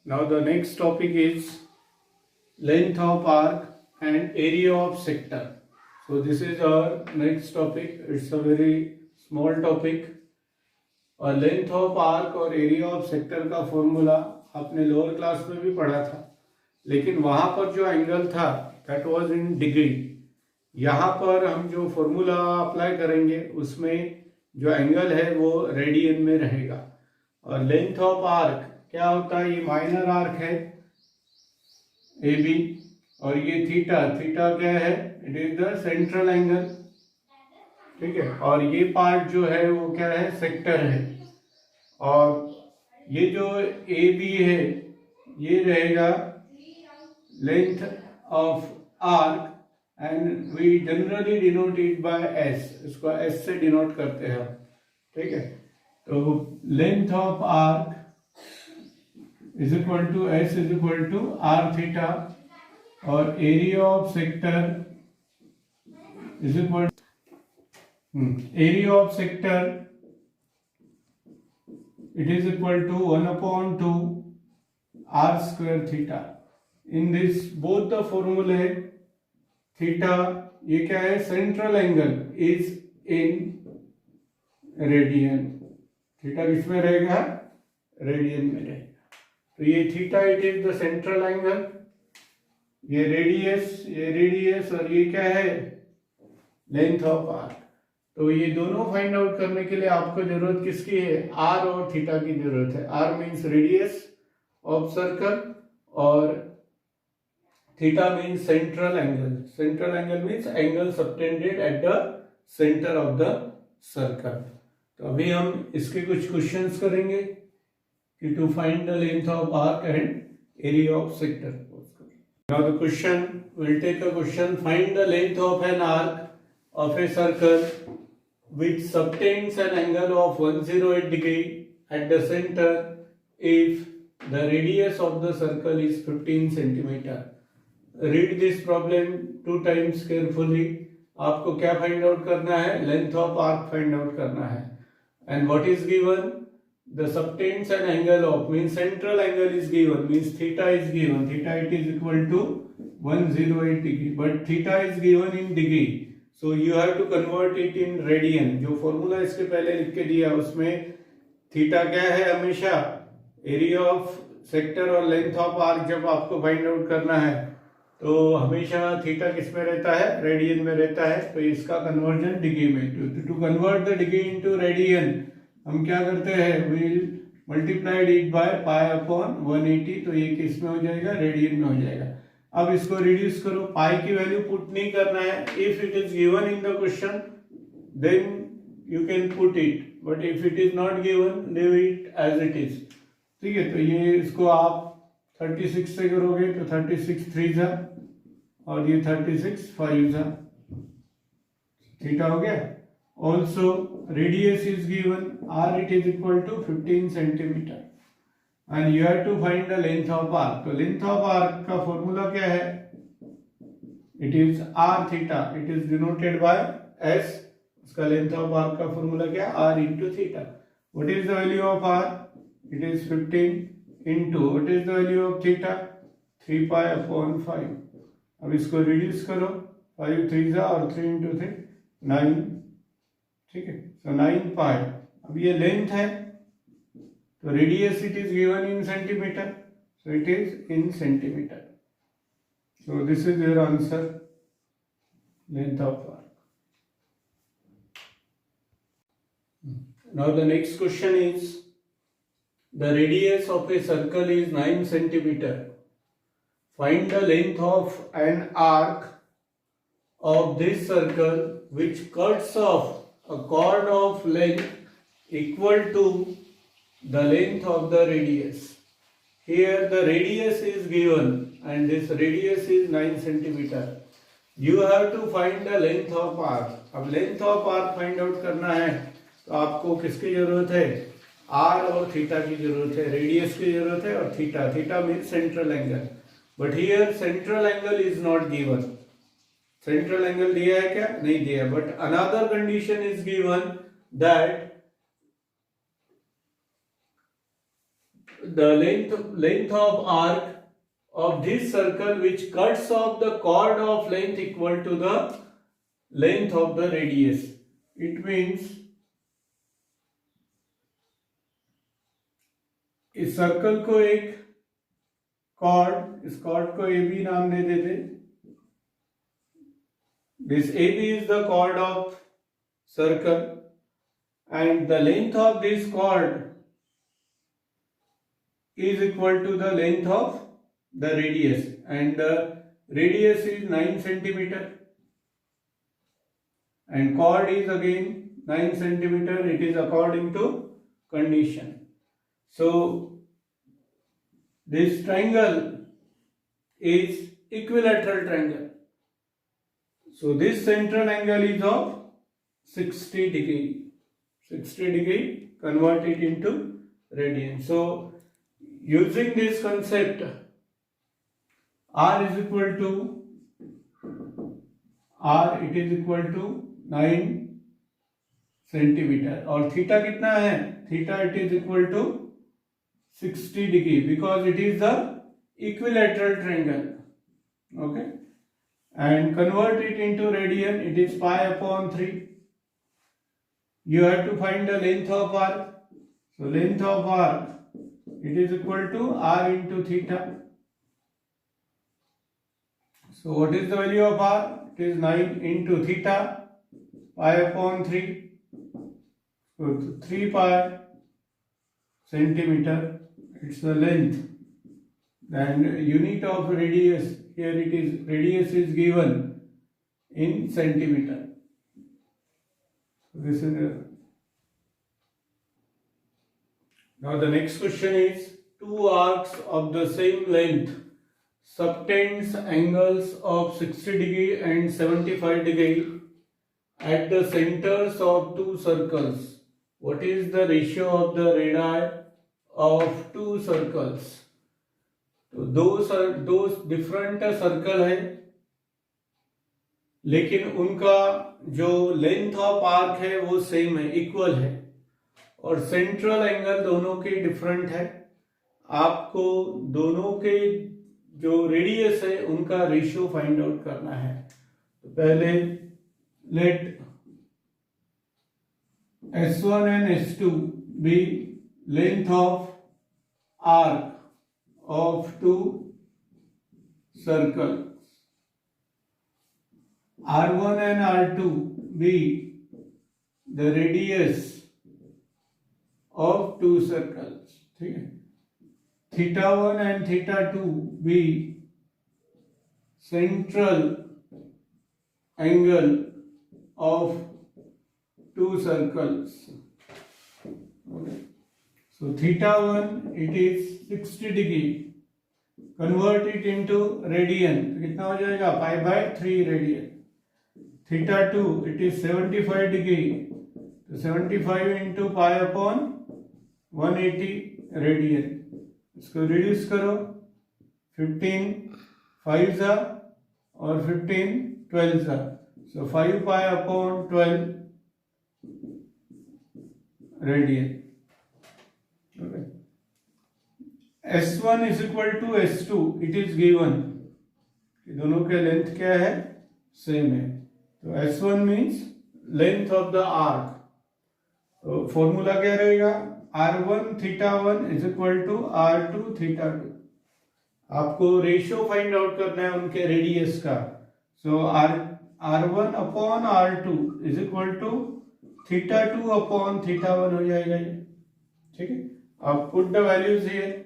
Now the next topic is length of arc and area of sector. So this is our next topic. It's a very small topic. और length of arc और area of sector का formula आपने lower class में भी पढ़ा था, लेकिन वहां पर जो एंगल था दैट वाज इन डिग्री. यहाँ पर हम जो फॉर्मूला अप्लाई करेंगे उसमें जो एंगल है वो रेडियन में रहेगा. और लेंथ ऑफ आर्क क्या होता है, ये माइनर आर्क है ए बी, और ये थीटा, थीटा क्या है, it is the central angle. ठीक है, और ये पार्ट जो है वो क्या है, सेक्टर है. और ये जो ए बी है ये रहेगा length of arc and we generally denote it by S. इसको एस से डिनोट करते हैं. ठीक है, तो length of arc is equal to S is equal to R theta, और area of sector is equal area of sector it is equal to 1/2 R square theta. In this both the formulae theta ये क्या है, central angle is in radian. Theta किसमें रहेगा, radian में रहेगा. तो ये theta it is the central angle, ये रेडियस और ये क्या है, लेंथ ऑफ आर्क. तो ये दोनों फाइंड आउट करने के लिए आपको जरूरत किसकी है, आर और थीटा की जरूरत है. R means radius of circle और theta means central angle. Central angle means angle subtended at the centre of the circle. तो अभी हम इसके कुछ क्वेश्चंस करेंगे कि to find the length of arc and area of sector. Now the question, we'll take a question, find the length of an arc of a circle which subtends an angle of 108 degree at the center if the radius of the circle is 15 centimeter. Read this problem 2 times carefully. आपको क्या find out करना है, length of arc find out करना है. And what is given? The subtends an angle of means central angle is given, means theta is given. Theta it is equal to 108 degree, but theta is given in degree. So you have to convert it in radian. जो formula इसके पहले लिख के दिया उसमें theta क्या है, हमेशा एरिया ऑफ सेक्टर और लेंथ ऑफ आर्क जब आपको फाइंड आउट करना है तो हमेशा थीटा किस में रहता है, रेडियन में रहता है. तो इसका कन्वर्जन डिग्री में. To convert the degree into radian हम क्या करते हैं, will multiplied it by pi upon 180. तो ये किस में हो जाएगा, रेडियन में हो जाएगा. अब इसको रिड्यूस करो, पाई की वैल्यू पुट नहीं करना है. If it is given in the question then you can put it, but if it is not given leave it as it is. ठीक है, तो ये इसको आप 36 से करोगे तो 36 3 जा और ये 36 5 जा, थीटा हो गया. Also radius is given, r it is equal to 15 centimeter and you have to find the length of arc. तो length of arc का फॉर्मूला क्या है, it is r theta, it is denoted by s. उसका length of arc का formula क्या है, r into theta. What is the value of r? It is 15 into what is the value of theta, 3 pi upon 5. अब इसको reduce करो, 5 3 जा और 3 into 3 9. ठीक है, so 9 पाई. अब ये लेंथ है तो radius it is given in centimetre, so it is in centimetre. So this is your answer, length of arc. Now the next question is the radius of a circle is 9 centimeter. Find the length of an arc of this circle which cuts off a chord of length equal to the length of the radius. Here the radius is given and this radius is 9 centimeter. You have to find the length of arc. अब length of arc find out करना है तो आपको किसकी जरूरत है, r और theta की जरूरत है. रेडियस की जरूरत है और theta, theta means central angle. But here central angle is not given. Central angle दिया है क्या, नहीं दिया. But another condition is given that the length of arc of this circle which cuts off the chord of length equal to the length of the radius. It means इस circle को एक cord, इस cord को AB नाम दे देते. This AB is the chord of circle and the length of this chord is equal to the length of the radius, and the radius is 9 centimeter and chord is again 9 centimeter. It is according to condition. So this triangle is equilateral triangle. So this central angle is of 60 degree. 60 degree, convert it into radian. So using this concept, R is equal to R, it is equal to 9 centimeter. और theta कितना है? Theta it is equal to 60 degree because it is the equilateral triangle. Okay. And convert it into radian, it is pi upon 3. You have to find the length of arc. So length of arc, it is equal to R into theta. So what is the value of R? It is 9 into theta, pi upon 3. So 3 pi centimeter, it's the length. Then unit of radius, here it is, radius is given in centimeter. This is now the next question is, two arcs of the same length subtends angles of 60 degree and 75 degree at the centers of two circles. What is the ratio of the radii of two circles? तो दो different circle है लेकिन उनका जो length of arc है वो same है, equal है, और सेंट्रल एंगल दोनों के डिफरेंट है. आपको दोनों के जो रेडियस है उनका रेशियो फाइंड आउट करना है. तो पहले late S1 and S2 be length of arc of two circles. R1 and R2 be the radius of two circles. ठीक है. Theta 1 and theta 2 be central angle of two circles. Okay. So theta 1 it is 60 degree. Convert it into radian. तो कितना हो जाएगा? Pi by 3 radian. Theta 2 it is 75 degree. तो 75 into pi upon 180 radian. इसको reduce करो. 15 5 जा और 15 12 जा. So 5 pi upon 12 radian. Okay. S1 is equal to S2. It is given. दोनों के लेंथ क्या है? सेम है. तो S1 means length of the arc. तो फॉर्मूला क्या रहेगा? R1 theta 1 is equal to R2 theta 2. आपको रेशियो फाइंड आउट करना है उनके रेडियस का. So R1 upon R2 is equal to theta 2 upon theta 1 हो जाएगा ये. ठीक है. अब put the values here.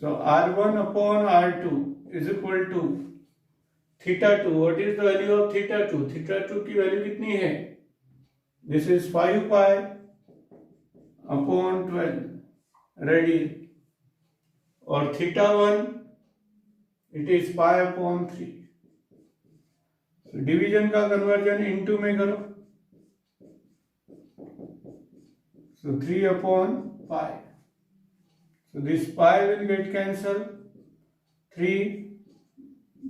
So R1 upon R2 is equal to theta 2. What is the value of theta 2? Theta 2 की वैल्यू कितनी है? This is 5 pi upon 12 radian. और theta 1 it is pi upon 3. So division का conversion into में करो. So 3 upon pi. So this pi will get cancelled. 3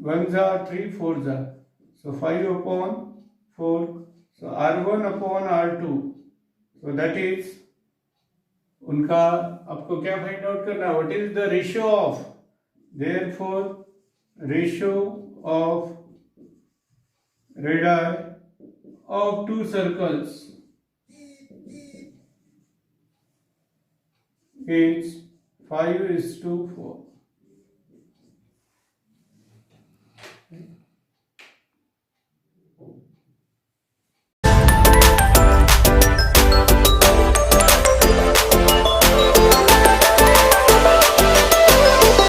1s are 3 4s are. So 5 upon 4. So R1 upon R2. So that is उनका आपको क्या find out करना है, what is the ratio of, therefore ratio of radii of two circles is 5:4.